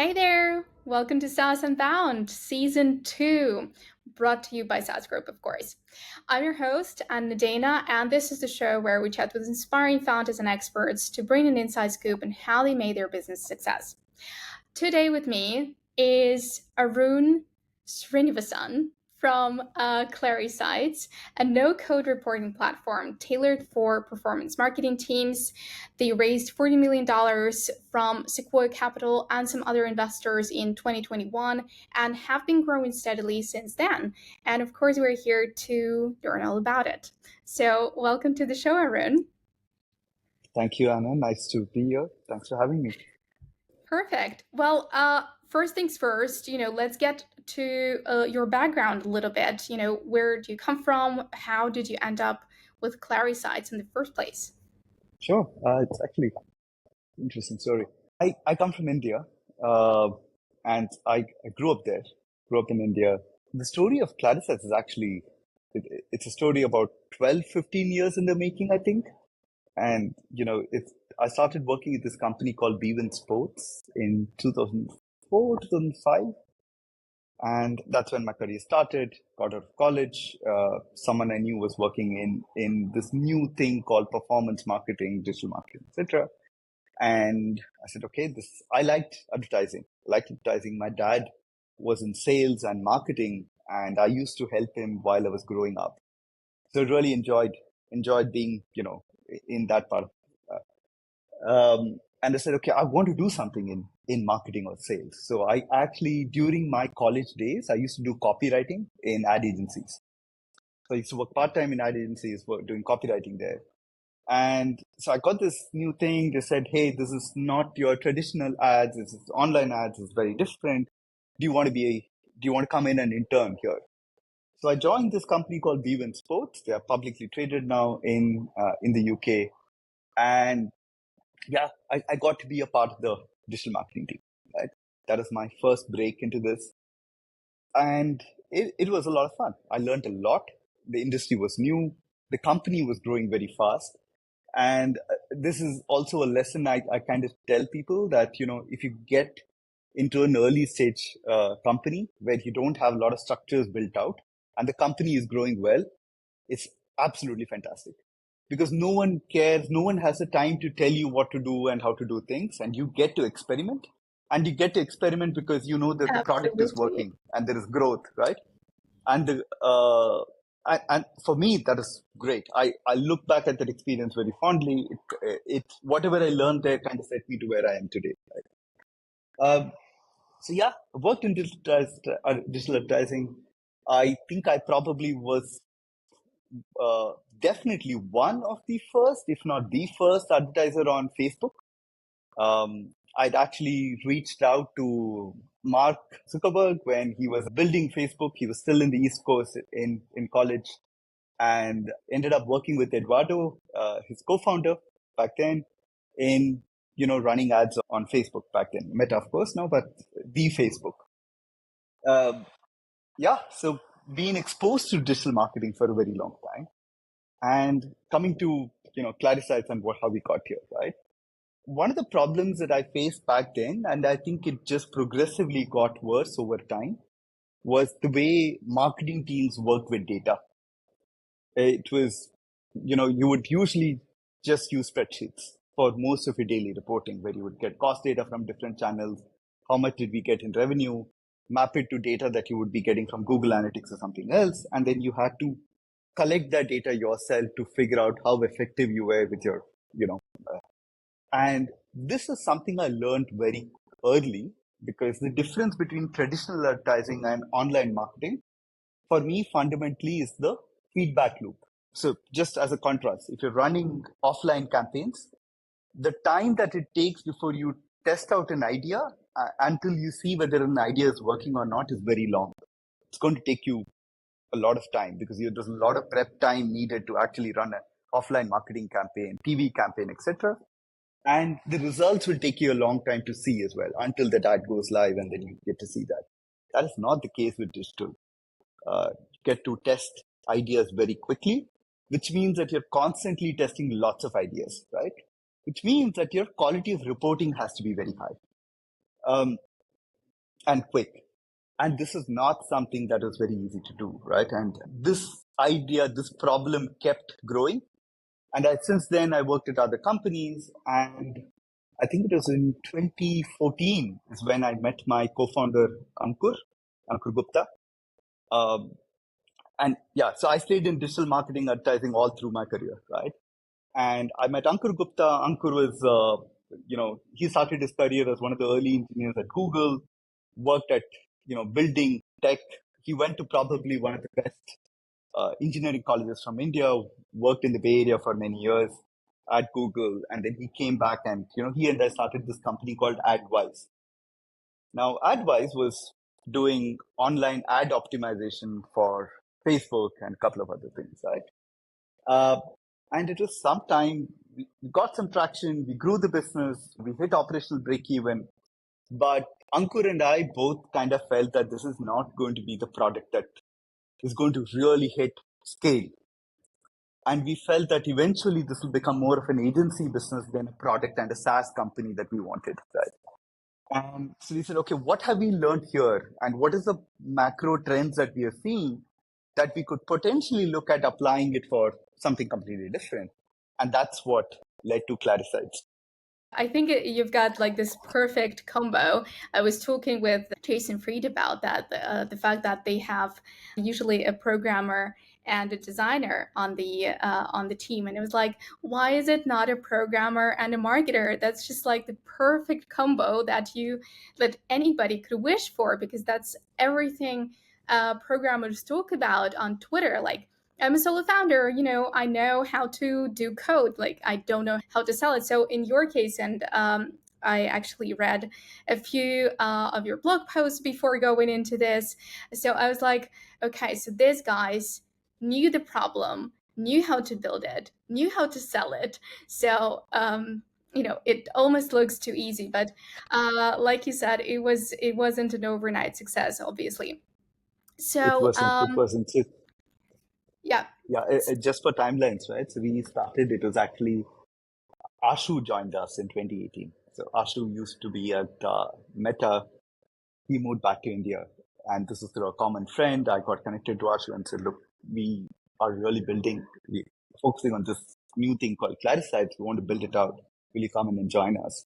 Hey there! Welcome to saas.unbound, Season 2, brought to you by saas.group, of course. I'm your host, Anna Dana, and this is the show where we chat with inspiring founders and experts to bring an inside scoop on how they made their business a success. Today with me is Arun Srinivasan from Clarisight, a no-code reporting platform tailored for performance marketing teams. They raised $40 million from Sequoia Capital and some other investors in 2021 and have been growing steadily since then. And of course, we're here to learn all about it. So welcome to the show, Arun. Thank you, Anna. Nice to be here. Thanks for having me. Perfect. Well, first things first, let's get to your background a little bit. Where do you come from? How did you end up with Clarisight in the first place? Sure. It's actually an interesting story. I come from India, and I grew up there, grew up in India. The story of Clarisight is actually, it's a story about 12, 15 years in the making, I think. And, I started working at this company called Bevan Sports in 2004, 2005. And that's when my career started. Got out of college. Someone I knew was working in this new thing called performance marketing, digital marketing, etc. And I said, okay, I liked advertising. My dad was in sales and marketing, and I used to help him while I was growing up. So I really enjoyed being, in that part. And I said, okay, I want to do something in marketing or sales. So I actually, during my college days, I used to do copywriting in ad agencies. So I used to work part-time in ad agencies, doing copywriting there. And so I got this new thing. They said, hey, this is not your traditional ads. This is online ads. It's very different. Do you want to come in and intern here? So I joined this company called Bevan Sports. They are publicly traded now in the UK. And yeah, I got to be a part of the digital marketing team, right? That was my first break into this. And it was a lot of fun. I learned a lot. The industry was new. The company was growing very fast. And this is also a lesson I kind of tell people that, if you get into an early stage company where you don't have a lot of structures built out and the company is growing well, it's absolutely fantastic. Because no one cares, no one has the time to tell you what to do and how to do things, and you get to experiment. And you get to experiment because you know that the product is working and there is growth, right? And and for me, that is great. I look back at that experience very fondly. It whatever I learned there kind of set me to where I am today. Right? So yeah, I worked in digital advertising. I think I probably was definitely one of the first, if not the first, advertiser on Facebook. I'd actually reached out to Mark Zuckerberg when he was building Facebook. He was still in the East Coast in college, and ended up working with Eduardo, his co-founder back then, in running ads on Facebook back then. Meta, of course, now, but the Facebook. Yeah, so being exposed to digital marketing for a very long time, and coming to Clarisight and how we got here, right? One of the problems that I faced back then, and I think it just progressively got worse over time, was the way marketing teams work with data. It was, you would usually just use spreadsheets for most of your daily reporting, where you would get cost data from different channels. How much did we get in revenue? Map it to data that you would be getting from Google Analytics or something else. And then you had to collect that data yourself to figure out how effective you were with your, and this is something I learned very early, because the difference between traditional advertising and online marketing, for me, fundamentally is the feedback loop. So just as a contrast, if you're running offline campaigns, the time that it takes before you test out an idea until you see whether an idea is working or not is very long. It's going to take you a lot of time, because there's a lot of prep time needed to actually run an offline marketing campaign, TV campaign, etc. And the results will take you a long time to see as well, until the ad goes live and then you get to see that. That is not the case with digital. You get to test ideas very quickly, which means that you're constantly testing lots of ideas, right? Which means that your quality of reporting has to be very high. and quick. And this is not something that is very easy to do, right? And this idea, this problem kept growing. And since then, I worked at other companies. And I think it was in 2014 is when I met my co-founder, Ankur Gupta. And yeah, so I stayed in digital marketing advertising all through my career, right? And I met Ankur Gupta. Ankur was, he started his career as one of the early engineers at Google, worked at, building tech. He went to probably one of the best engineering colleges from India, worked in the Bay Area for many years at Google. And then he came back and, he and I started this company called Advise. Now, Advise was doing online ad optimization for Facebook and a couple of other things, right? And it was some time, we got some traction, we grew the business, we hit operational break even. But Ankur and I both kind of felt that this is not going to be the product that is going to really hit scale. And we felt that eventually this will become more of an agency business than a product and a SaaS company that we wanted, right? And so we said, okay, what have we learned here? And what is the macro trends that we are seeing that we could potentially look at applying it for something completely different? And that's what led to Clarisight. I think you've got like this perfect combo. I was talking with Jason Fried about that, the fact that they have usually a programmer and a designer on the team, and it was like, why is it not a programmer and a marketer? That's just like the perfect combo that anybody could wish for, because that's everything programmers talk about on Twitter. Like, I'm a solo founder, I know how to do code, like I don't know how to sell it. So in your case, and I actually read a few of your blog posts before going into this. So I was like, okay, so these guys knew the problem, knew how to build it, knew how to sell it. So it almost looks too easy, but like you said, it wasn't an overnight success, obviously. So It wasn't. yeah. Just for timelines, right? So we started, it was actually Ashu joined us in 2018. So Ashu used to be at Meta. He moved back to India. And this is through a common friend. I got connected to Ashu and said, look, we are really focusing on this new thing called Clarisight. We want to build it out. Will you come in and join us?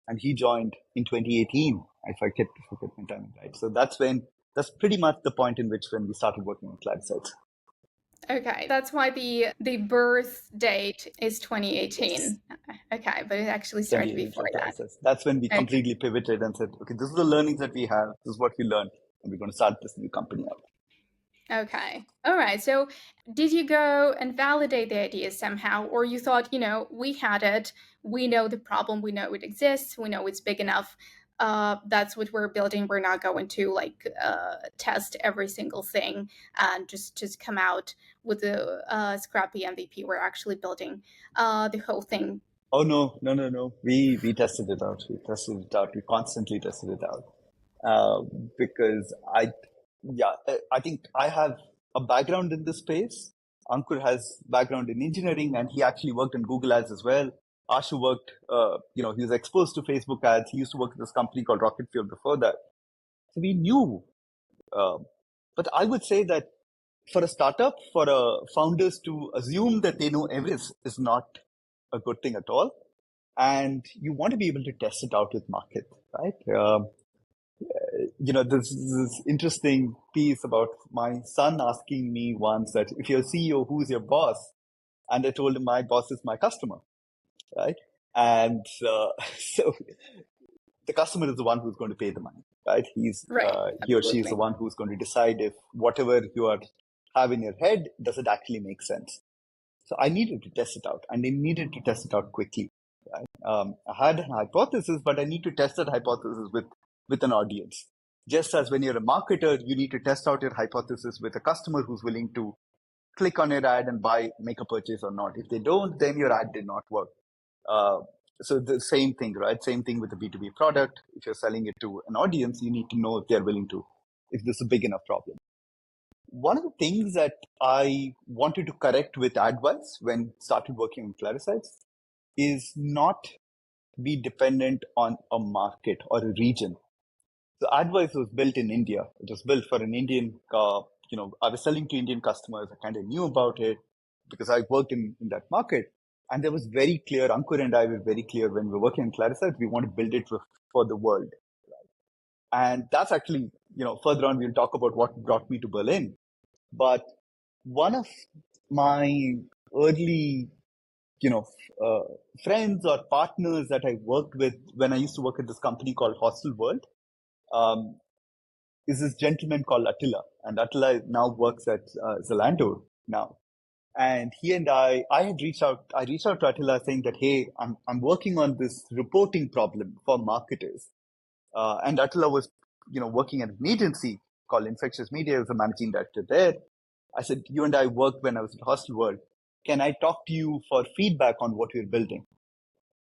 And he joined in 2018, if I get my timing right. So that's pretty much the point in which when we started working on Clarisight. Okay, that's why the birth date is 2018. Yes. Okay, but it actually started before that. That's when we completely pivoted and said, okay, this is the learnings that we have. This is what we learned, and we're going to start this new company out. Okay. All right. So did you go and validate the idea somehow, or you thought, we had it, we know the problem, we know it exists, we know it's big enough, that's what we're building, we're not going to test every single thing and just come out with a scrappy MVP. We're actually building the whole thing. Oh, no. We tested it out. We constantly tested it out. Because I think I have a background in this space. Ankur has background in engineering, and he actually worked in Google Ads as well. Ashu worked, he was exposed to Facebook ads. He used to work at this company called Rocket Fuel before that. So we knew. But I would say that for a startup, for founders to assume that they know everything is not a good thing at all. And you want to be able to test it out with market, right? This interesting piece about my son asking me once that if you're a CEO, who's your boss? And I told him my boss is my customer, right? And so the customer is the one who's going to pay the money, right? He or she is the one who's going to decide if whatever you have in your head, does it actually make sense? So I needed to test it out, and I needed to test it out quickly. Right? I had an hypothesis, but I need to test that hypothesis with an audience. Just as when you're a marketer, you need to test out your hypothesis with a customer who's willing to click on your ad and make a purchase or not. If they don't, then your ad did not work. So the same thing, right? Same thing with a B2B product. If you're selling it to an audience, you need to know if they're willing to, if this is a big enough problem. One of the things that I wanted to correct with Advise when started working on Clarisight is not be dependent on a market or a region. So AdVice was built in India. It was built for an Indian, I was selling to Indian customers. I kind of knew about it because I worked in that market. And there was very clear, Ankur and I were very clear when we were working in Clarisight, we want to build it for the world. And that's actually, further on, we'll talk about what brought me to Berlin. But one of my early, friends or partners that I worked with when I used to work at this company called Hostel World, is this gentleman called Attila. And Attila now works at Zalando now. And he and I reached out to Attila saying that, hey, I'm working on this reporting problem for marketers. And Attila was, working at an agency called Infectious Media. I was a managing director there. I said, you and I worked when I was at Hostel World. Can I talk to you for feedback on what we're building?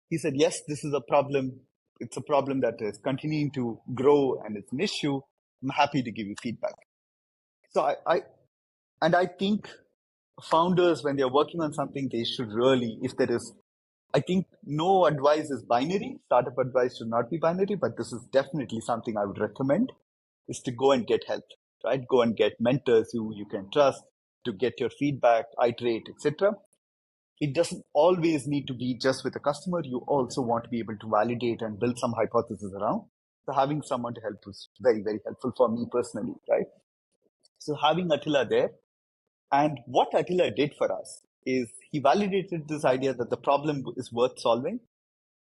He said, yes, this is a problem. It's a problem that is continuing to grow and it's an issue. I'm happy to give you feedback. So I think founders, when they're working on something, they should really, I think no advice is binary. Startup advice should not be binary, but this is definitely something I would recommend, is to go and get help, right? Go and get mentors who you can trust to get your feedback, iterate, etc. It doesn't always need to be just with a customer. You also want to be able to validate and build some hypothesis around. So having someone to help was very, very helpful for me personally, right? So having Attila there, and what Attila did for us is he validated this idea that the problem is worth solving.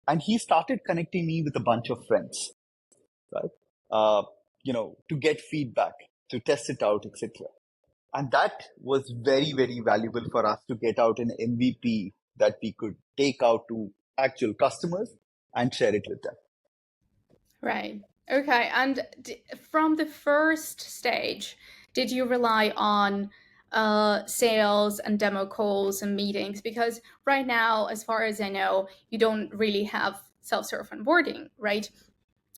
And he started connecting me with a bunch of friends, right? To get feedback, to test it out, etc. And that was very, very valuable for us to get out an MVP that we could take out to actual customers and share it with them. Right. Okay. And from the first stage, did you rely on sales and demo calls and meetings? Because right now, as far as I know, you don't really have self-serve onboarding, right?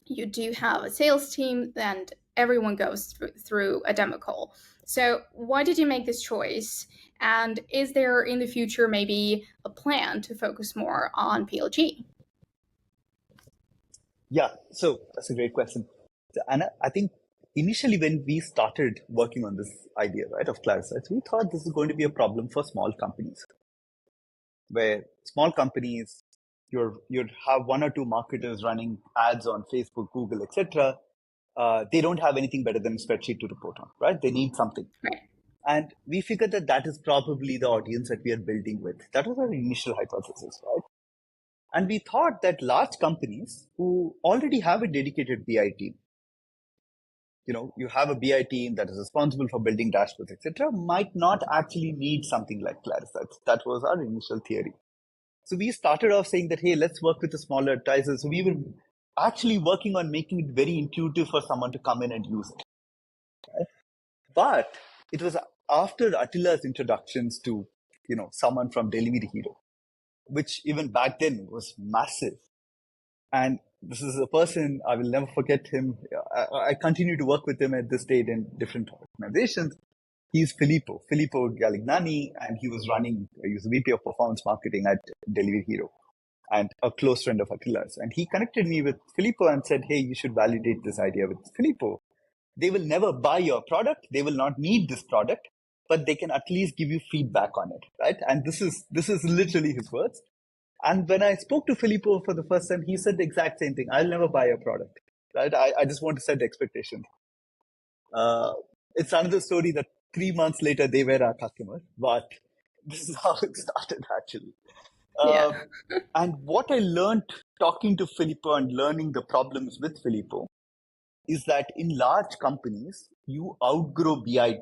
You do have a sales team and everyone goes through a demo call. So why did you make this choice? And is there in the future maybe a plan to focus more on PLG? Yeah, so that's a great question. And I think initially when we started working on this idea, right, of Clarisight, we thought this is going to be a problem for small companies, where small companies, you'd have one or two marketers running ads on Facebook, Google, etc. They don't have anything better than a spreadsheet to report on, right? They need something. Right. And we figured that is probably the audience that we are building with. That was our initial hypothesis, right? And we thought that large companies who already have a dedicated BI team, you have a BI team that is responsible for building dashboards, etc., might not actually need something like Clarisight. That was our initial theory. So we started off saying that, hey, let's work with the smaller advertisers. So we were actually working on making it very intuitive for someone to come in and use it. Right? But it was after Attila's introductions to, someone from Delivery Hero, which even back then was massive. And this is a person, I will never forget him. I continue to work with him at this date in different organizations. He's Filippo Galignani, and he was VP of Performance Marketing at Delivery Hero and a close friend of Attila's. And he connected me with Filippo and said, hey, you should validate this idea with Filippo. They will never buy your product. They will not need this product, but they can at least give you feedback on it, right? And this is literally his words. And when I spoke to Filippo for the first time, he said the exact same thing. I'll never buy your product, right? I just want to set the expectations. It's another story that 3 months later, they were our customers, but this is how it started actually. And what I learned talking to Filippo and learning the problems with Filippo is that in large companies, you outgrow BI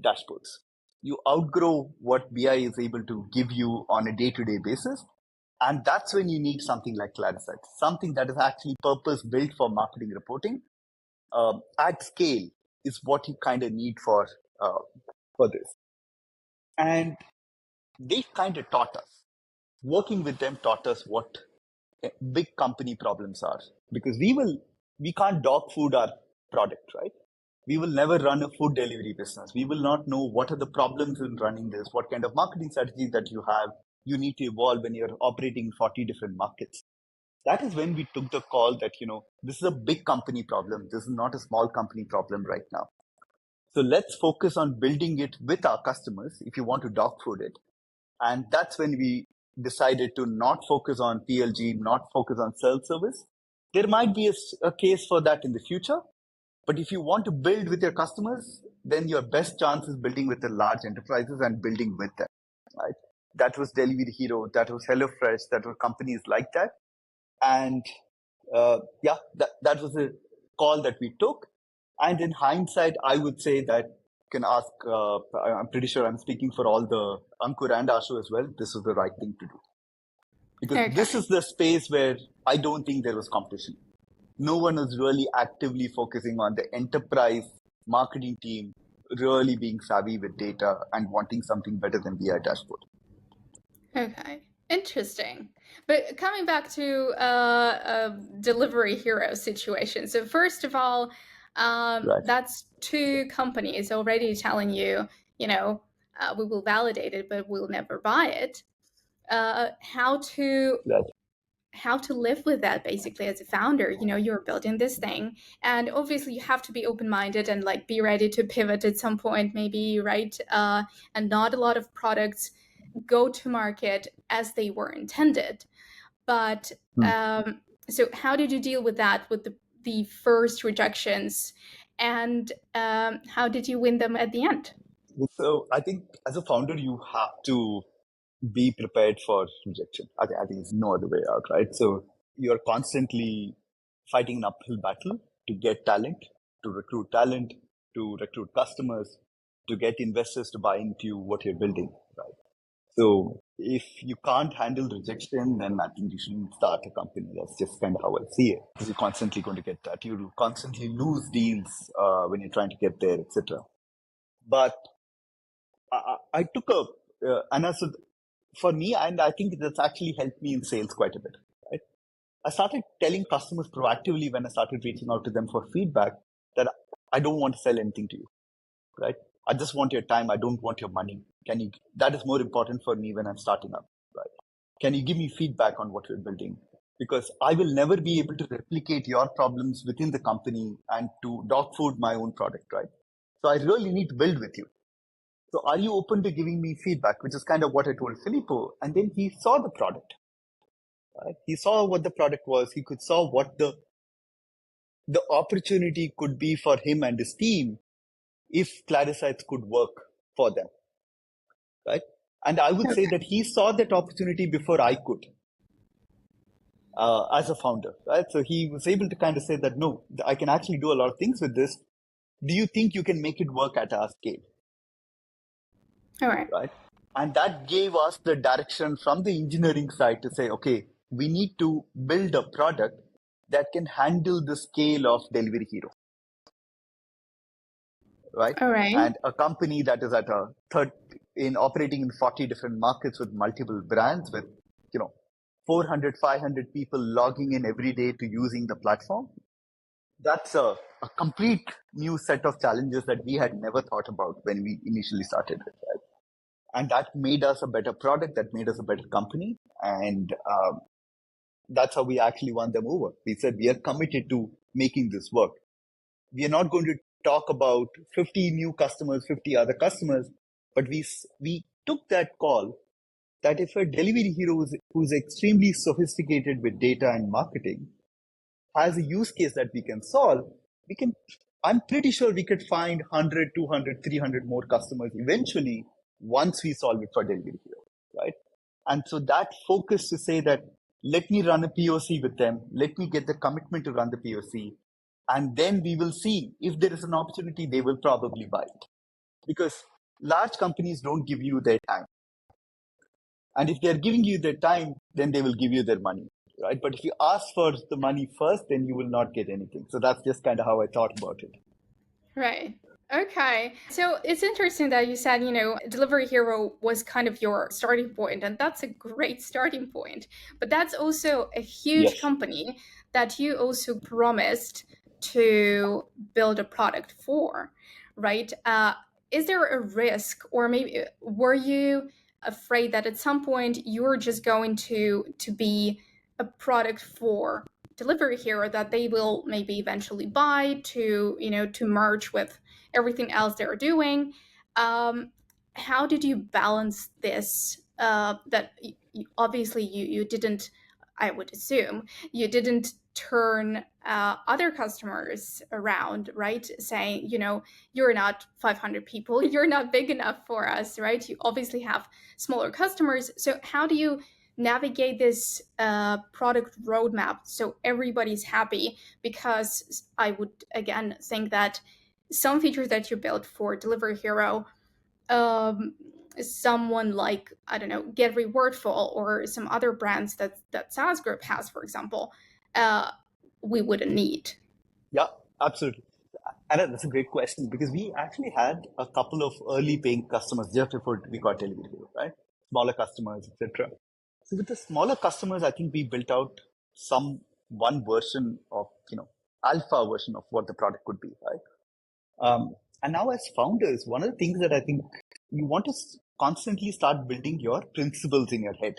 dashboards. You outgrow what BI is able to give you on a day-to-day basis. And that's when you need something like Clarisight, something that is actually purpose-built for marketing reporting at scale is what you kind of need for this. And they kind of taught us. Working with them taught us what big company problems are, because we can't dog food our product, right? We will never run a food delivery business. We will not know what are the problems in running this, what kind of marketing strategy that you have. You need to evolve when you're operating in 40 different markets. that is when we took the call that, this is a big company problem. This is not a small company problem right now. So let's focus on building it with our customers if you want to dog food it. And that's when we decided to not focus on PLG, not focus on self-service. There might be a case for that in the future. But if you want to build with your customers, then your best chance is building with the large enterprises and building with them, right? That was Delivery Hero, that was HelloFresh, that were companies like that. And that was a call that we took. And in hindsight, I would say that you can ask, I'm pretty sure I'm speaking for all the Ankur and Ashu as well. This was the right thing to do. Because this is the space where I don't think there was competition. No one was really actively focusing on the enterprise marketing team really being savvy with data and wanting something better than BI dashboard. Okay. Interesting. But coming back to a Delivery Hero situation. So first of all, Right. that's two companies already telling you, we will validate it, but we'll never buy it. How to Right. how to live with that basically as a founder. You're building this thing, and obviously you have to be open-minded and like be ready to pivot at some point, maybe, right? And not a lot of products go to market as they were intended. But so how did you deal with that, with the first rejections, and how did you win them at the end? So I think as a founder, you have to be prepared for rejection. I think there's no other way out, right? So you're constantly fighting an uphill battle to get talent, to recruit customers, to get investors to buy into what you're building, right? So if you can't handle rejection, then I think you shouldn't start a company. That's just kind of how I see it. Because you're constantly going to get that. You'll constantly lose deals when you're trying to get there, etc. But I took and also for me, and I think that's actually helped me in sales quite a bit. Right? I started telling customers proactively when I started reaching out to them for feedback that I don't want to sell anything to you, right? I just want your time. I don't want your money. That is more important for me when I'm starting up, right? Can you give me feedback on what you're building? Because I will never be able to replicate your problems within the company and to dog food my own product, right? So I really need to build with you. So are you open to giving me feedback, which is kind of what I told Filippo. And then he saw the product. Right? He saw what the product was. He could saw what the opportunity could be for him and his team if Clarisight could work for them. Right? And I would say that he saw that opportunity before I could as a founder. Right? So he was able to kind of say that, no, I can actually do a lot of things with this. Do you think you can make it work at our scale? All right. Right. And that gave us the direction from the engineering side to say, okay, we need to build a product that can handle the scale of Delivery Hero. Right. All right. And a company that is at operating in 40 different markets with multiple brands with, 400, 500 people logging in every day to using the platform. That's a complete new set of challenges that we had never thought about when we initially started it. Right? And that made us a better product, that made us a better company. And that's how we actually won them over. We said, we are committed to making this work. We are not going to talk about 50 new customers, 50 other customers, but we took that call that if a delivery hero who's extremely sophisticated with data and marketing has a use case that we can solve, I'm pretty sure we could find 100, 200, 300 more customers eventually once we solve it for Delivery Hero, right? And so that focus to say that, let me run a POC with them, let me get the commitment to run the POC, and then we will see if there is an opportunity, they will probably buy it. Because large companies don't give you their time. And if they're giving you their time, then they will give you their money, right? But if you ask for the money first, then you will not get anything. So that's just kind of how I thought about it. Right. Okay. So it's interesting that you said, Delivery Hero was kind of your starting point, and that's a great starting point. But that's also a huge company that you also promised to build a product for, right? Is there a risk, or maybe were you afraid that at some point you're just going to be a product for Delivery Hero that they will maybe eventually buy to, to merge with everything else they're doing. How did you balance this? That obviously you didn't, I would assume, you didn't turn other customers around, right? Saying, you're not 500 people, you're not big enough for us, right? You obviously have smaller customers. So how do you navigate this product roadmap so everybody's happy? Because I would, again, think that some features that you built for Delivery Hero, someone like, I don't know, Get Rewardful or some other brands that SaaS Group has, for example, we wouldn't need. Yeah, absolutely. And that's a great question because we actually had a couple of early paying customers just before we got Delivery Hero, right? Smaller customers, etc. So with the smaller customers, I think we built out one version of, alpha version of what the product could be, right? And now as founders, one of the things that I think you want to constantly start building your principles in your head.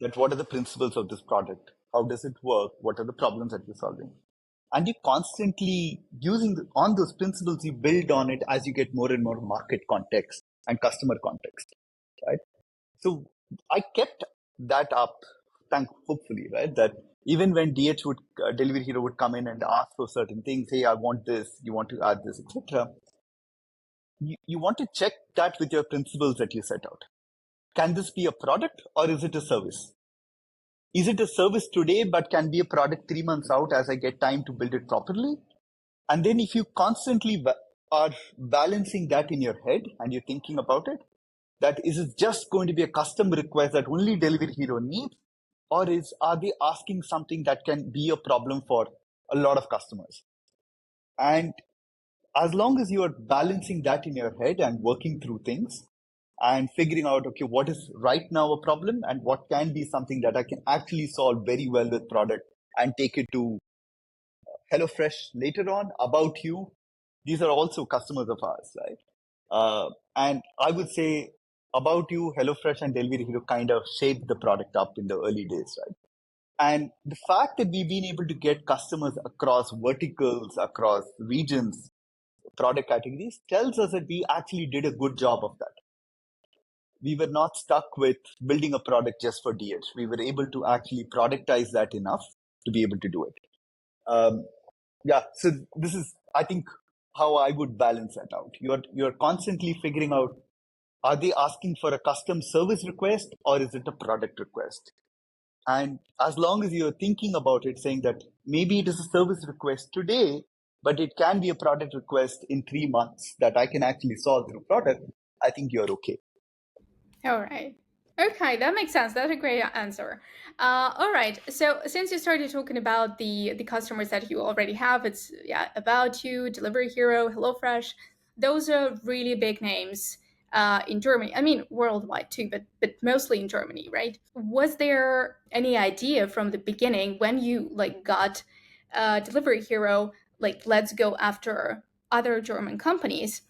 That what are the principles of this product? How does it work? What are the problems that you're solving? And you constantly on those principles, you build on it as you get more and more market context and customer context, right? So I kept that up, hopefully, right? That even when Delivery Hero would come in and ask for certain things, hey, I want this, you want to add this, etc. You want to check that with your principles that you set out. Can this be a product or is it a service? Is it a service today, but can be a product 3 months out as I get time to build it properly? And then if you constantly are balancing that in your head and you're thinking about it, that is it just going to be a custom request that only Delivery Hero needs? Or are they asking something that can be a problem for a lot of customers? And as long as you are balancing that in your head and working through things and figuring out, okay, what is right now a problem and what can be something that I can actually solve very well with product and take it to HelloFresh later on, About You. These are also customers of ours, right? And I would say About You, HelloFresh, and Delivery Hero kind of shaped the product up in the early days, right? And the fact that we've been able to get customers across verticals, across regions, product categories, tells us that we actually did a good job of that. We were not stuck with building a product just for DH. We were able to actually productize that enough to be able to do it. So this is, I think, how I would balance that out. You're constantly figuring out, are they asking for a custom service request or is it a product request? And as long as you're thinking about it, saying that maybe it is a service request today, but it can be a product request in 3 months that I can actually solve through product, I think you're okay. All right. Okay, that makes sense. That's a great answer. All right. So since you started talking about the customers that you already have, it's About You, Delivery Hero, HelloFresh. Those are really big names in Germany. I mean, worldwide too, but mostly in Germany, right? Was there any idea from the beginning when you got Delivery Hero, let's go after other German companies?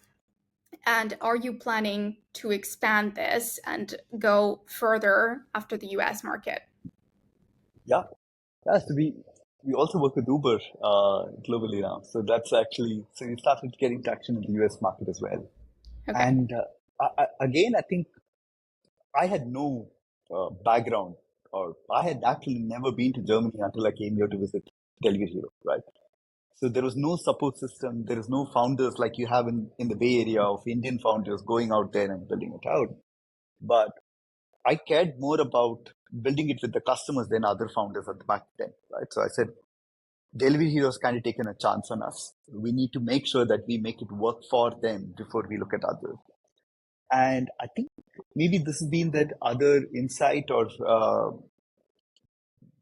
And are you planning to expand this and go further after the US market? Yeah. So we also work with Uber globally now. So that's actually, so we started getting traction in the US market as well. Okay. And I think I had no background, or I had actually never been to Germany until I came here to visit Delivery Hero, right? So there was no support system. There is no founders like you have in the Bay Area of Indian founders going out there and building it out. But I cared more about building it with the customers than other founders at the back then, right? So I said, Delivery Hero's kind of taken a chance on us. We need to make sure that we make it work for them before we look at others. And I think maybe this has been that other insight or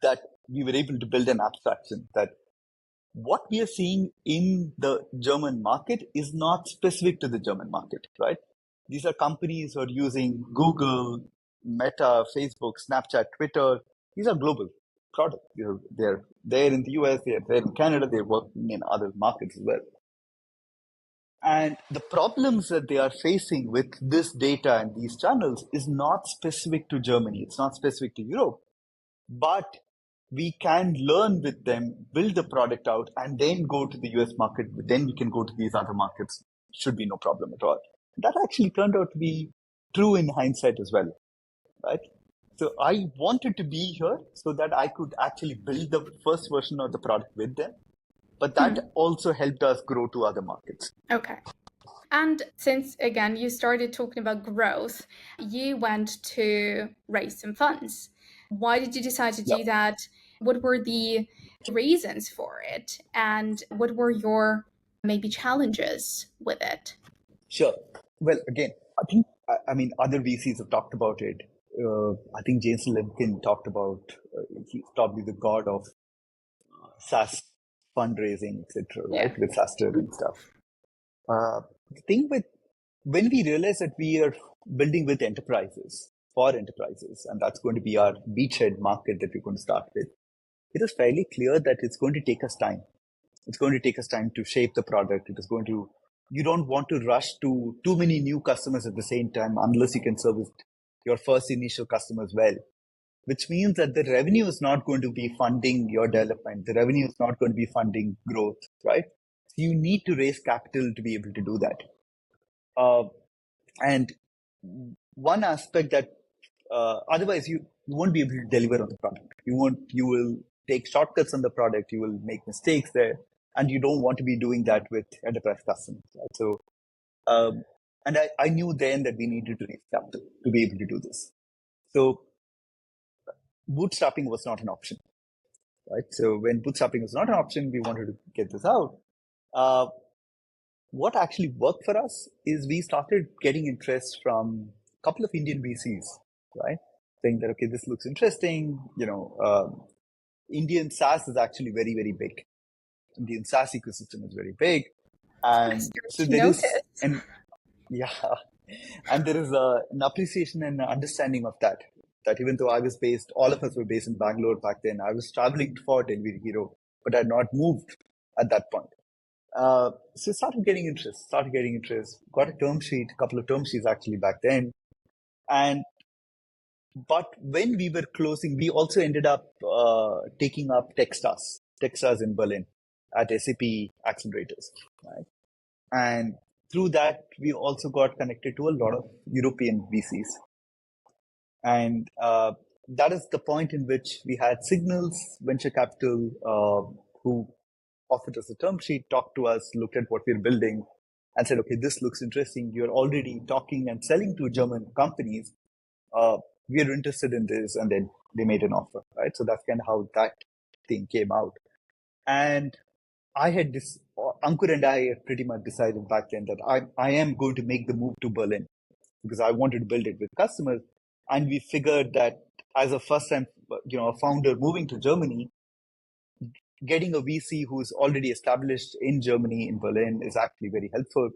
that we were able to build an abstraction that what we are seeing in the German market is not specific to the German market, right? These are companies who are using Google, Meta, Facebook, Snapchat, Twitter. These are global products. They're there in the US, they're there in Canada, they're working in other markets as well. And the problems that they are facing with this data and these channels is not specific to Germany. It's not specific to Europe. but we can learn with them, build the product out, and then go to the US market. Then we can go to these other markets. Should be no problem at all. That actually turned out to be true in hindsight as well, right? So I wanted to be here so that I could actually build the first version of the product with them. But that also helped us grow to other markets. Okay. And since, again, you started talking about growth, you went to raise some funds. Why did you decide to do that? What were the reasons for it? And what were your maybe challenges with it? Sure. Well, again, I mean, other VCs have talked about it. I think James Lemkin talked about, he's probably the god of SaaS fundraising, etc., right? Yeah. With SaaSter and stuff. The thing with when we realize that we are building with enterprises, for enterprises, and that's going to be our beachhead market that we're going to start with, it is fairly clear that it's going to take us time. It's going to take us time to shape the product. You don't want to rush to too many new customers at the same time unless you can service your first initial customers well, which means that the revenue is not going to be funding your development. The revenue is not going to be funding growth, right? So you need to raise capital to be able to do that. And one aspect that otherwise you won't be able to deliver on the product. You will take shortcuts on the product. You will make mistakes there, and you don't want to be doing that with enterprise customers. Right? So, and I knew then that we needed to raise capital to be able to do this. So, bootstrapping was not an option, right? So when bootstrapping was not an option, we wanted to get this out. What actually worked for us is we started getting interest from a couple of Indian VCs, right? Saying that, okay, this looks interesting. Indian SaaS is actually very, very big. Indian SaaS ecosystem is very big. And so there is, and yeah, and there is an appreciation and an understanding of that. That even though all of us were based in Bangalore back then, I was traveling for Delivery Hero, but I had not moved at that point. So started getting interest, got a term sheet, a couple of term sheets actually back then. But when we were closing, we also ended up taking up Techstars in Berlin at SAP accelerators, right? And through that, we also got connected to a lot of European VCs. And that is the point in which we had Signals Venture Capital, who offered us a term sheet, talked to us, looked at what we're building, and said, okay, this looks interesting. You're already talking and selling to German companies. We are interested in this. And then they made an offer, right? So that's kind of how that thing came out. And Ankur and I had pretty much decided back then that I am going to make the move to Berlin because I wanted to build it with customers. And we figured that as a first time, a founder moving to Germany, getting a VC who's already established in Germany, in Berlin, is actually very helpful.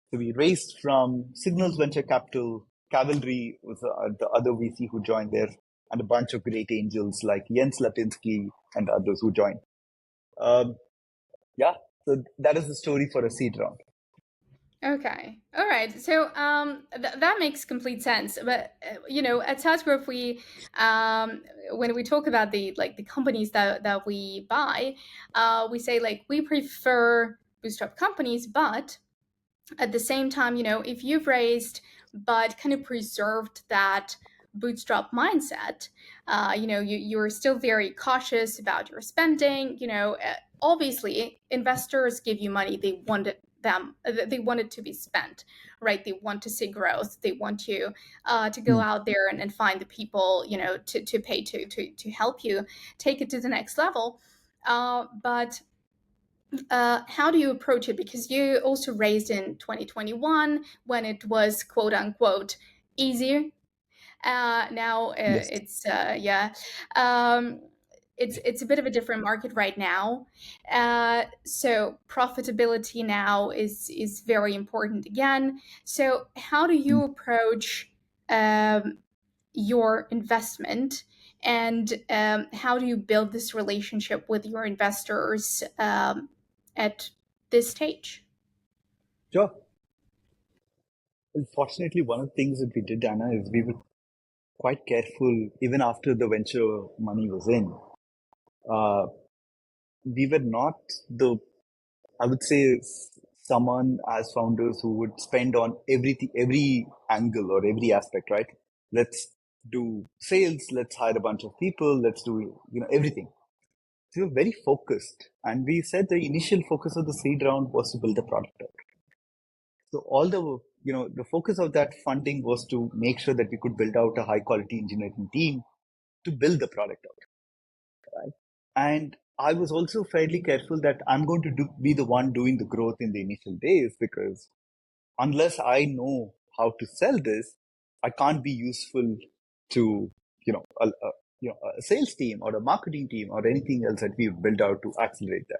So we raised from Signals Venture Capital, Cavalry was the other VC who joined there, and a bunch of great angels like Jens Latinsky and others who joined. So that is the story for a seed round. Okay. All right. So that makes complete sense. But at saas.group, we when we talk about the companies that we buy, we say we prefer bootstrap companies, but at the same time, if you've raised but kind of preserved that bootstrap mindset, you're still very cautious about your spending. Obviously, investors give you money; they want it to be spent, right? They want to see growth. They want you to go out there and find the people, to pay to help you take it to the next level. But how do you approach it? Because you also raised in 2021 when it was quote unquote easier. Now Yes. it's a bit of a different market right now. So profitability now is very important again. So how do you approach your investment, and how do you build this relationship with your investors at this stage? Sure. Well, fortunately, one of the things that we did, Anna, is quite careful, even after the venture money was in. We were not I would say, someone as founders who would spend on everything, every angle or every aspect, right? Let's do sales, let's hire a bunch of people, let's do, everything. So we were very focused. And we said the initial focus of the seed round was to build the product out. So all the focus of that funding was to make sure that we could build out a high quality engineering team to build the product out, right? And I was also fairly careful that I'm going to be the one doing the growth in the initial days, because unless I know how to sell this, I can't be useful to a sales team or a marketing team or anything else that we've built out to accelerate that.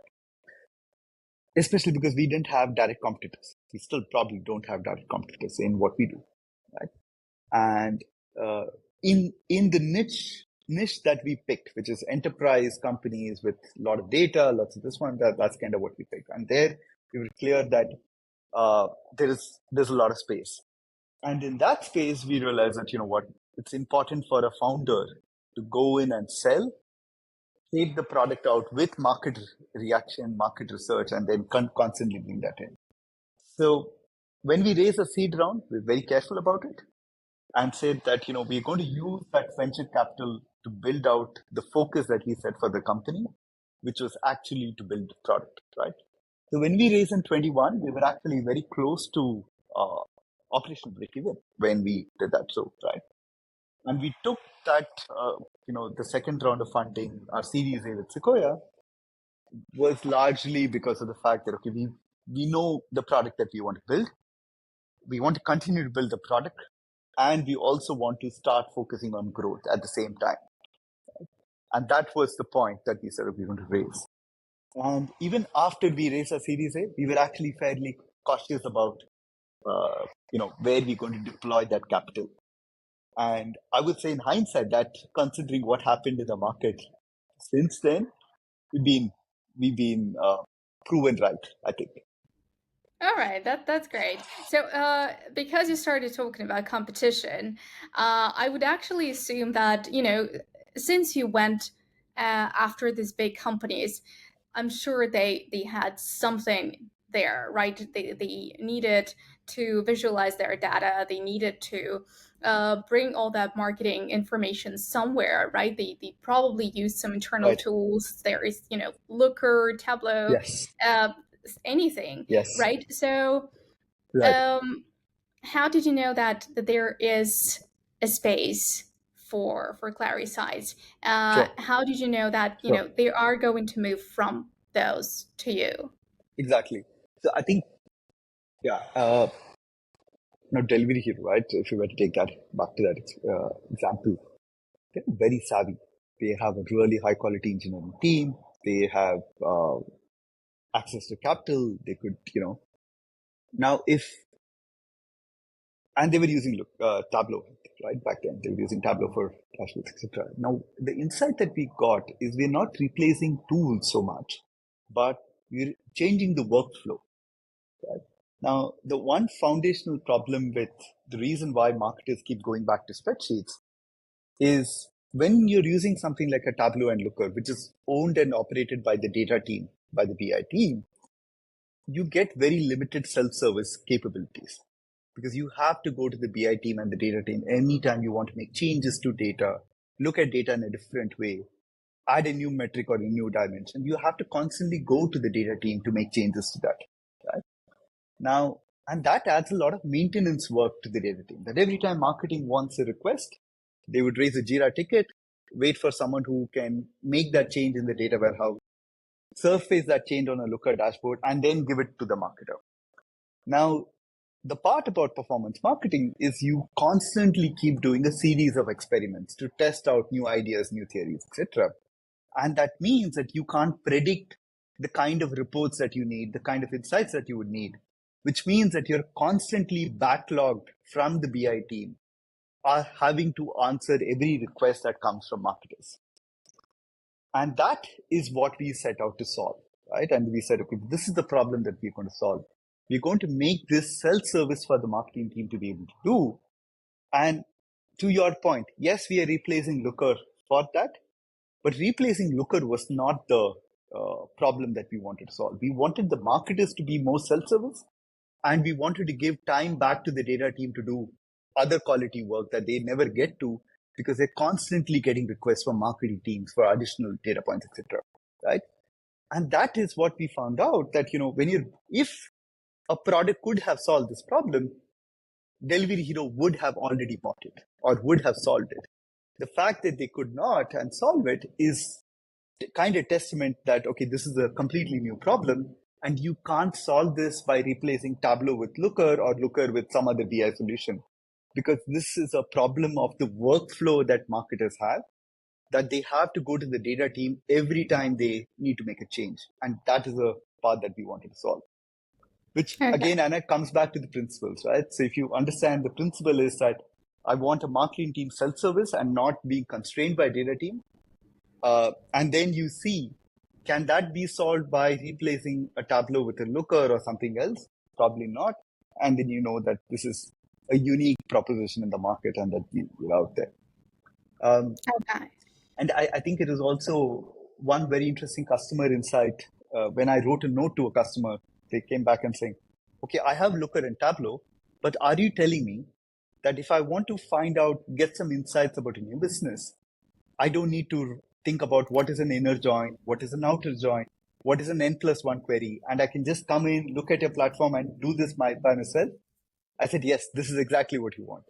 Especially because we didn't have direct competitors. We still probably don't have direct competitors in what we do, right? And in the niche that we picked, which is enterprise companies with a lot of data, lots of this one, that's kind of what we picked. And there we were clear that there's a lot of space. And in that space, we realized that, it's important for a founder to go in and sell, take the product out with market reaction, market research, and then constantly bring that in. So when we raise a seed round, we're very careful about it and said that, we're going to use that venture capital to build out the focus that we set for the company, which was actually to build the product, right? So when we raised in 21, we were actually very close to operational break-even when we did that. So, right. And we took that, the second round of funding, our Series A with Sequoia, was largely because of the fact that, okay, we know the product that we want to build. We want to continue to build the product. And we also want to start focusing on growth at the same time. And that was the point that we said we were going to raise. And even after we raised our Series A, we were actually fairly cautious about, where we're going to deploy that capital. And I would say in hindsight that, considering what happened in the market since then, we've been proven right, I think. All right, that's great. So, because you started talking about competition, I would actually assume that since you went after these big companies, I'm sure they had something there, right? They needed to visualize their data. They needed to bring all that marketing information somewhere, right? They probably used some internal Right. tools. There is, Looker, Tableau, Yes. anything, Yes. right? So, Right. how did you know that there is a space for Clarisight? Sure. How did you know that Sure. they are going to move from those to you? Exactly. So I think, yeah, delivery hero, right? If you were to take that back to that example, they're very savvy. They have a really high quality engineering team. They have access to capital. They could, now and they were using Tableau, right? Back then, they were using Tableau for dashboards, etc. Now, the insight that we got is we're not replacing tools so much, but we're changing the workflow, right? Now, the one foundational problem with the reason why marketers keep going back to spreadsheets is when you're using something like a Tableau and Looker, which is owned and operated by the data team, by the BI team, you get very limited self-service capabilities because you have to go to the BI team and the data team anytime you want to make changes to data, look at data in a different way, add a new metric or a new dimension. You have to constantly go to the data team to make changes to that, right? Now, and that adds a lot of maintenance work to the data team. That every time marketing wants a request, they would raise a Jira ticket, wait for someone who can make that change in the data warehouse, surface that change on a Looker dashboard, and then give it to the marketer. Now, the part about performance marketing is you constantly keep doing a series of experiments to test out new ideas, new theories, etc. And that means that you can't predict the kind of reports that you need, the kind of insights that you would need, which means that you're constantly backlogged from the BI team, are having to answer every request that comes from marketers. And that is what we set out to solve, right? And we said, okay, this is the problem that we're going to solve. We're going to make this self-service for the marketing team to be able to do. And to your point, yes, we are replacing Looker for that, but replacing Looker was not the problem that we wanted to solve. We wanted the marketers to be more self-service, and we wanted to give time back to the data team to do other quality work that they never get to because they're constantly getting requests from marketing teams for additional data points, etc. Right? And that is what we found out that, if a product could have solved this problem, Delivery Hero would have already bought it or would have solved it. The fact that they could not and solve it is kind of testament that, okay, this is a completely new problem and you can't solve this by replacing Tableau with Looker or Looker with some other BI solution, because this is a problem of the workflow that marketers have, that they have to go to the data team every time they need to make a change. And that is a part that we wanted to solve. Which again, Anna, comes back to the principles, right? So if you understand, the principle is that I want a marketing team self-service and not being constrained by data team. And then you see, can that be solved by replacing a Tableau with a Looker or something else? Probably not. And then you know that this is a unique proposition in the market and that we're out there. And I think it is also one very interesting customer insight. When I wrote a note to a customer, they came back and saying, okay, I have Looker and Tableau, but are you telling me that if I want to find out, get some insights about a new business, I don't need to think about what is an inner join, what is an outer join, what is an N+1 query, and I can just come in, look at your platform and do this by myself? I said, yes, this is exactly what you want.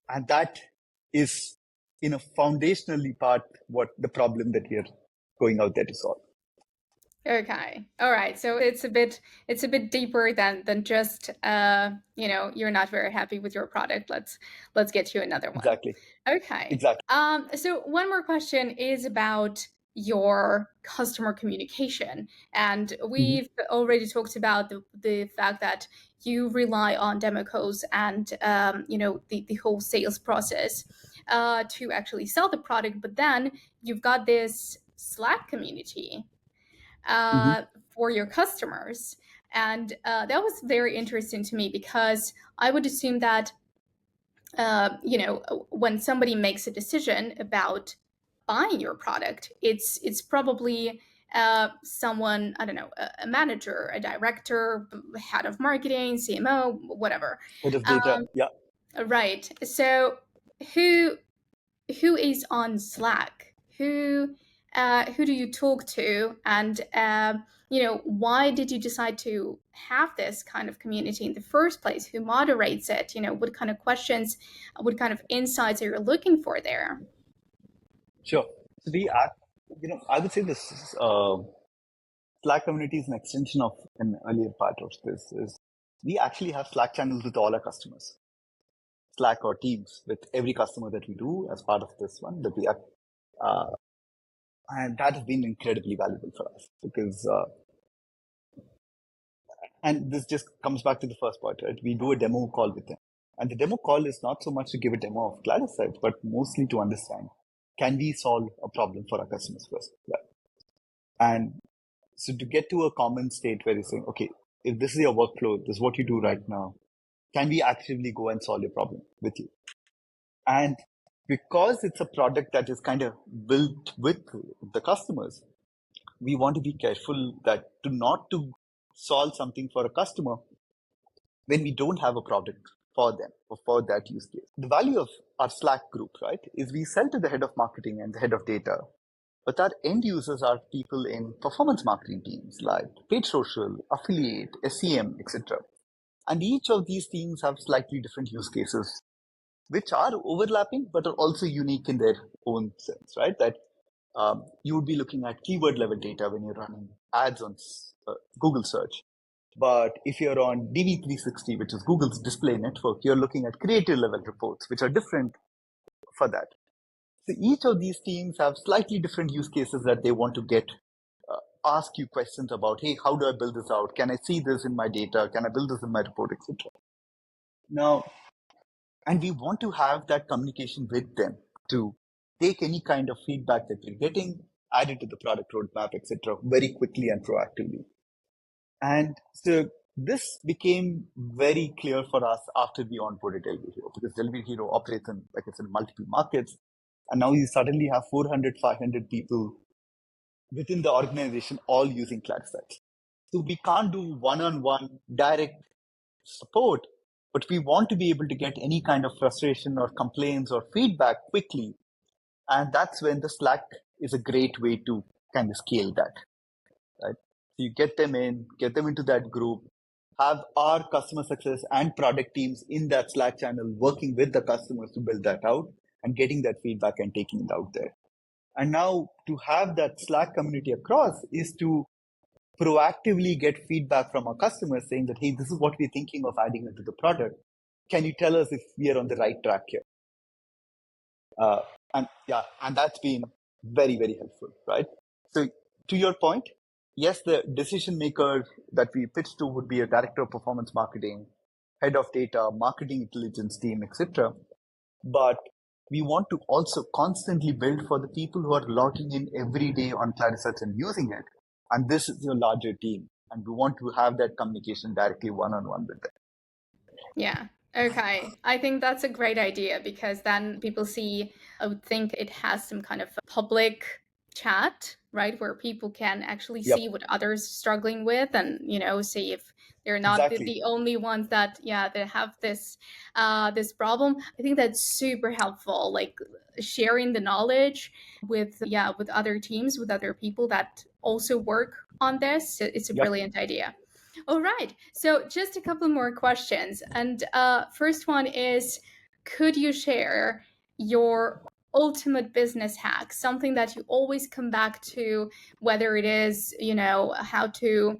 And that is, foundationally part what the problem that we are going out there to solve. Okay. All right. So it's a bit deeper than just you're not very happy with your product. Let's get you another one. Exactly. Okay. Exactly. So one more question is about your customer communication, and we've already talked about the fact that you rely on demo codes and the whole sales process to actually sell the product, but then you've got this Slack community for your customers. And that was very interesting to me, because I would assume that, when somebody makes a decision about buying your product, it's probably someone, I don't know, a manager, a director, head of marketing, CMO, whatever. Head of data, yeah. Right. So who is on Slack? Who do you talk to, and why did you decide to have this kind of community in the first place? Who moderates it? What kind of questions, what kind of insights are you looking for there? Sure. So I would say this Slack community is an extension of an earlier part of this. Is we actually have Slack channels with all our customers, Slack or Teams with every customer that we do as part of this one that we have. And that has been incredibly valuable for us, because and this just comes back to the first point, right? We do a demo call with them, and the demo call is not so much to give a demo of Clarisight, but mostly to understand, can we solve a problem for our customers first, right? And so to get to a common state where you're saying, okay, if this is your workflow, this is what you do right now, can we actively go and solve your problem with you? And because it's a product that is kind of built with the customers, we want to be careful that not to solve something for a customer when we don't have a product for them or for that use case. The value of our Slack group, right, is we sell to the head of marketing and the head of data, but our end users are people in performance marketing teams like paid social, affiliate, SEM, etc. And each of these teams have slightly different use cases, which are overlapping, but are also unique in their own sense, right? That you would be looking at keyword level data when you're running ads on Google search. But if you're on DV360, which is Google's display network, you're looking at creative level reports, which are different for that. So each of these teams have slightly different use cases that they want to get, ask you questions about, hey, how do I build this out? Can I see this in my data? Can I build this in my report, etc. Now, and we want to have that communication with them to take any kind of feedback that we're getting, add it to the product roadmap, etc., very quickly and proactively. And so This became very clear for us after we onboarded Delivery Hero, because Delivery Hero operates in, like I said, multiple markets. And now you suddenly have 400, 500 people within the organization all using Clarisight. So we can't do one-on-one direct support, but we want to be able to get any kind of frustration or complaints or feedback quickly. And that's when the Slack is a great way to kind of scale that, right? So you get them into that group, have our customer success and product teams in that Slack channel working with the customers to build that out and getting that feedback and taking it out there. And now to have that Slack community across is to proactively get feedback from our customers saying that, hey, this is what we're thinking of adding into the product. Can you tell us if we are on the right track here? And that's been very, very helpful, right? So to your point, yes, the decision maker that we pitch to would be a director of performance marketing, head of data, marketing intelligence team, etc. But we want to also constantly build for the people who are logging in every day on Clarisight and using it. And this is your larger team. And we want to have that communication directly one-on-one with them. Yeah. Okay. I think that's a great idea, because then people see, I would think it has some kind of public chat, right? Where people can actually see what others struggling with, and, see if they're not the only ones that have this this problem. I think that's super helpful, like sharing the knowledge with other teams, with other people that also work on this. It's a brilliant idea. All right. So just a couple more questions. And first one is, could you share your ultimate business hack, something that you always come back to, whether it is, how to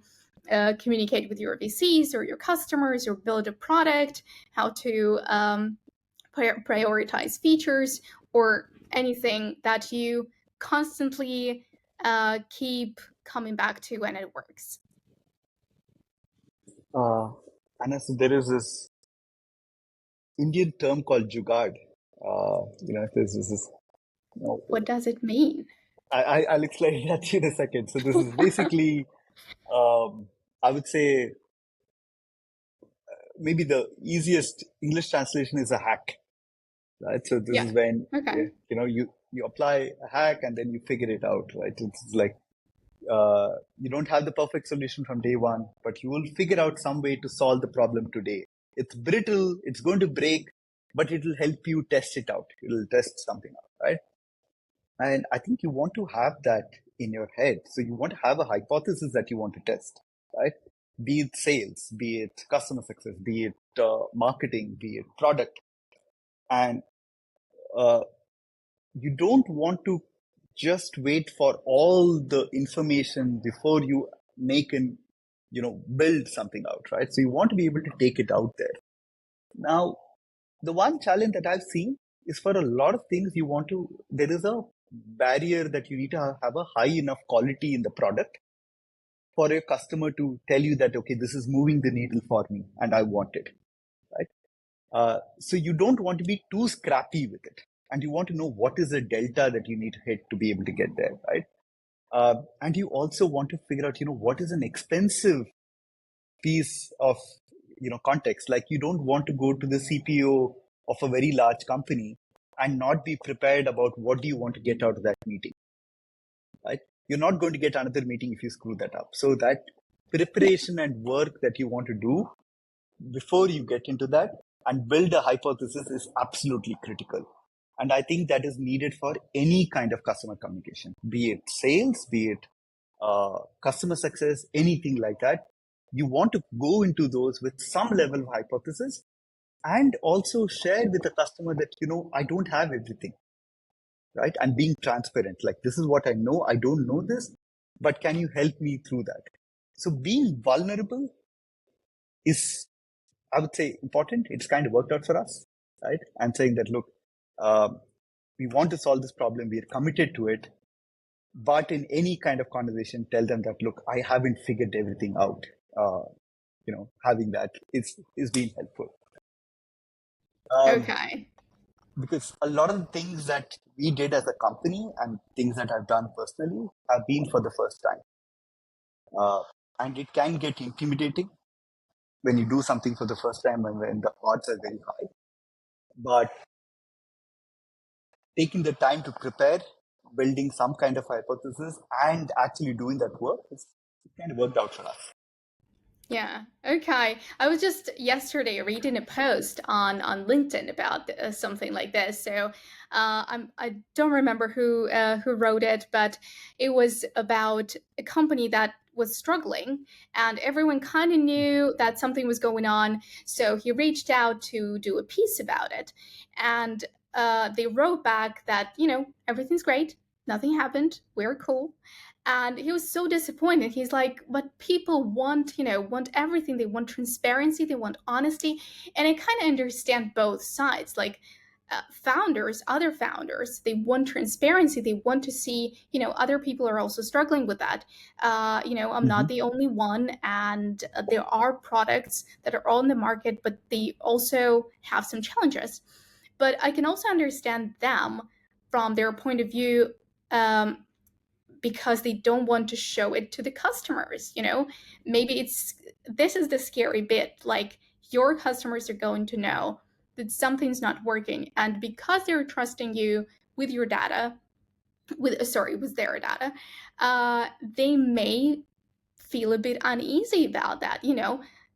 communicate with your VCs or your customers, or build a product, how to prioritize features, or anything that you constantly keep coming back to when it works? And so there is this Indian term called jugaad. There's this. What does it mean? I'll explain that to you in a second. So this is basically, I would say, maybe the easiest English translation is a hack, right? So this is when you apply a hack and then you figure it out, right? It's like you don't have the perfect solution from day one, but you will figure out some way to solve the problem today. It's brittle, it's going to break, but it will help you test it out. It'll test something out, right? And I think you want to have that in your head. So you want to have a hypothesis that you want to test, right? Be it sales, be it customer success, be it marketing, be it product. And you don't want to just wait for all the information before you make and build something out, right? So you want to be able to take it out there. Now, the one challenge that I've seen is, for a lot of things there is a barrier that you need to have a high enough quality in the product for a customer to tell you that, okay, this is moving the needle for me and I want it, right? So you don't want to be too scrappy with it. And you want to know what is the delta that you need to hit to be able to get there, right? And you also want to figure out, what is an expensive piece of, context. Like, you don't want to go to the CPO of a very large company and not be prepared about what do you want to get out of that meeting, right? You're not going to get another meeting if you screw that up. So that preparation and work that you want to do before you get into that and build a hypothesis is absolutely critical. And I think that is needed for any kind of customer communication, be it sales, be it customer success, anything like that. You want to go into those with some level of hypothesis and also share with the customer that, I don't have everything, right? And being transparent, like, this is what I know. I don't know this, but can you help me through that? So being vulnerable is, I would say, important. It's kind of worked out for us, right? And saying that, look, we want to solve this problem. We are committed to it. But in any kind of conversation, tell them that, look, I haven't figured everything out. Having that is being helpful. Okay. Because a lot of the things that we did as a company and things that I've done personally have been for the first time. And it can get intimidating. when you do something for the first time and when the odds are very high. But taking the time to prepare, building some kind of hypothesis, and actually doing that work, it kind of worked out for us. Yeah. Okay. I was just yesterday reading a post on LinkedIn about something like this. So I don't remember who wrote it, but it was about a company that was struggling, and everyone kind of knew that something was going on. So he reached out to do a piece about it, and they wrote back that everything's great, nothing happened, we're cool. And he was so disappointed. He's like, but people want everything. They want transparency, they want honesty. And I kind of understand both sides. Like, other founders, they want transparency. They want to see, other people are also struggling with that. I'm not the only one, and there are products that are on the market, but they also have some challenges. But I can also understand them from their point of view, because they don't want to show it to the customers. Maybe this is the scary bit. Like, your customers are going to know that something's not working, and because they're trusting you with your data, with their data, they may feel a bit uneasy about that.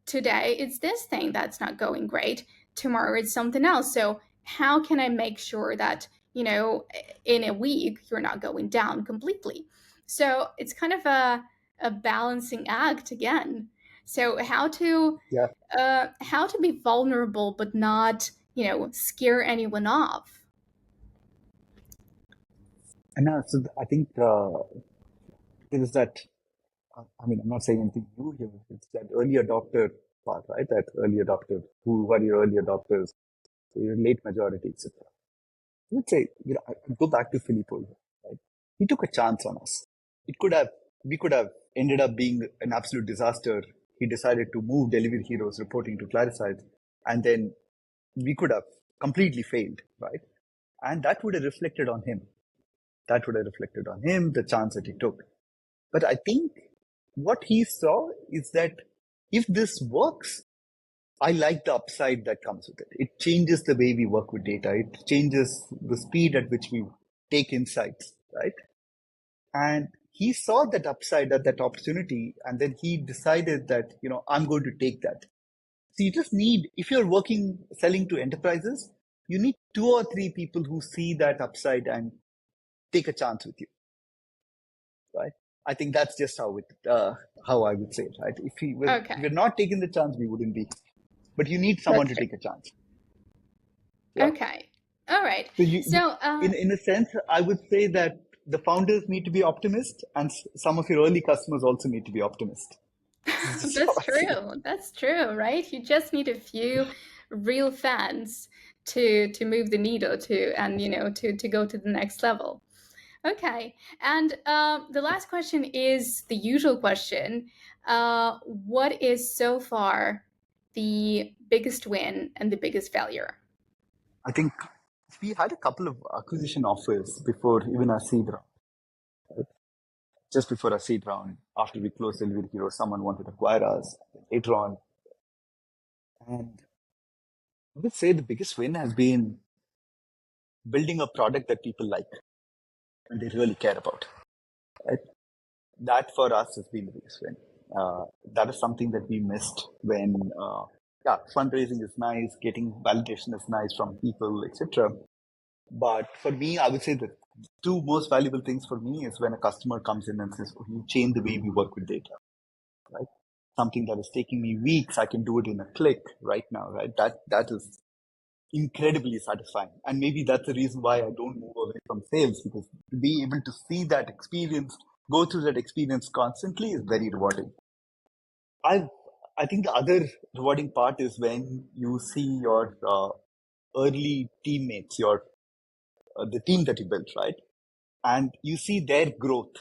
Today it's this thing that's not going great, tomorrow it's something else. So how can I make sure that in a week you're not going down completely? So it's kind of a balancing act again. So Yeah. how to be vulnerable but not scare anyone off. And so I think there is that. I mean, I'm not saying anything new here. It's that early adopter part, right? That early adopter. Who were your early adopters? So your late majority, etc. I would say, I go back to Filippo, right? He took a chance on us. We could have ended up being an absolute disaster. He decided to move Delivery Heroes reporting to Clarisight, and then we could have completely failed, right? And that would have reflected on him. The chance that he took. But I think what he saw is that if this works, I like the upside that comes with it. It changes the way we work with data. It changes the speed at which we take insights, right? And he saw that upside, that opportunity, and then he decided that, I'm going to take that. So you just need, if you're selling to enterprises, you need 2 or 3 people who see that upside and take a chance with you, right? I think that's just how I would say it, right? If we're not taking the chance, we wouldn't be. But you need someone to take a chance. Yeah. Okay. All right. So in a sense, I would say that the founders need to be optimists, and some of your early customers also need to be optimists. That's true. That's true, right? You just need a few real fans to move the needle to go to the next level. Okay. And the last question is the usual question. What is so far the biggest win and the biggest failure? I think we had a couple of acquisition offers before even our seed round. Right? Just before our seed round, after we closed Delivery Hero, someone wanted to acquire us later on. And I would say the biggest win has been building a product that people like and they really care about. Right? That for us has been the biggest win. That is something that we missed when, fundraising is nice, getting validation is nice from people, etc. But for me, I would say the 2 most valuable things for me is when a customer comes in and says, "Oh, you change the way we work with data," right? Something that is taking me weeks, I can do it in a click right now, right? That is incredibly satisfying. And maybe that's the reason why I don't move away from sales, because to be able to see that experience, go through that experience constantly is very rewarding. I think the other rewarding part is when you see your early teammates, the team that you built, right? And you see their growth.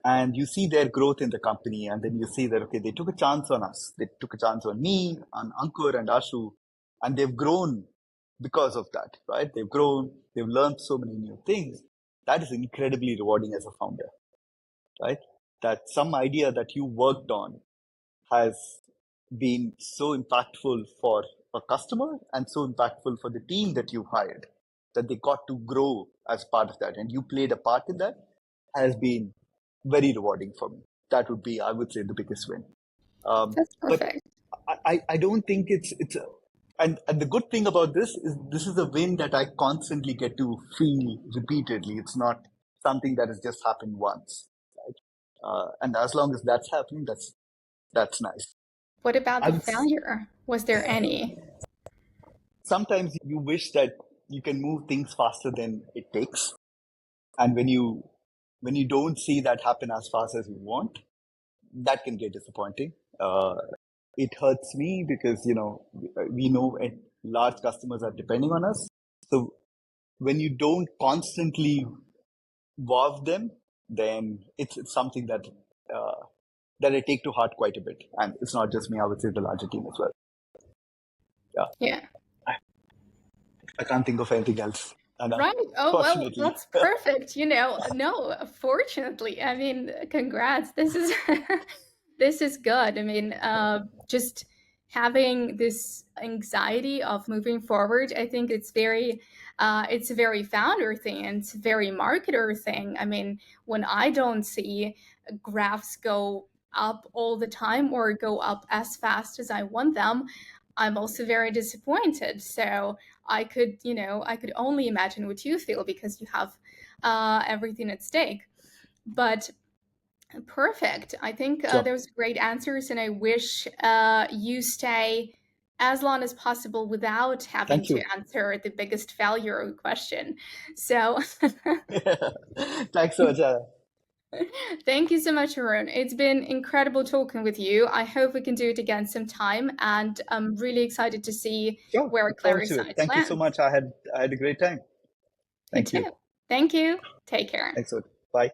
And you see their growth in the company, and then you see that, okay, they took a chance on us. They took a chance on me, on Ankur and Ashu, and they've grown because of that, right? They've grown, they've learned so many new things. That is incredibly rewarding as a founder, right? That some idea that you worked on has been so impactful for a customer and so impactful for the team that you hired, that they got to grow as part of that, and you played a part in that, has been very rewarding for me. That would be, I would say, the biggest win. That's But perfect. I don't think and the good thing about this is a win that I constantly get to feel repeatedly. It's not something that has just happened once, right? And as long as that's happening, that's nice. What about I the would failure? Was there any? sometimes you wish that you can move things faster than it takes, and when you don't see that happen as fast as you want, that can get disappointing. It hurts me because we know large customers are depending on us. So when you don't constantly wow them, then it's something that I take to heart quite a bit. And it's not just me; I would say the larger team as well. Yeah, Yeah. I can't think of anything else. And Right. Oh, well, fortunately, that's perfect. No, fortunately. I mean, congrats. This is this is good. I mean, just having this anxiety of moving forward, I think it's a very founder thing and it's a very marketer thing. I mean, when I don't see graphs go up all the time or go up as fast as I want them, I'm also very disappointed. So I could only imagine what you feel because you have everything at stake. But perfect. I think sure. those are great answers, and I wish you stay as long as possible without having Thank to you. answer the biggest failure question. So Thanks so much. thank you so much, Arun. It's been incredible talking with you. I hope we can do it again sometime, and I'm really excited to see Sure, where look forward to it. Clarisight Thank you so lands. much. I had a great time. You Thank you. too. Thank you. Take care. Thanks so much. Bye.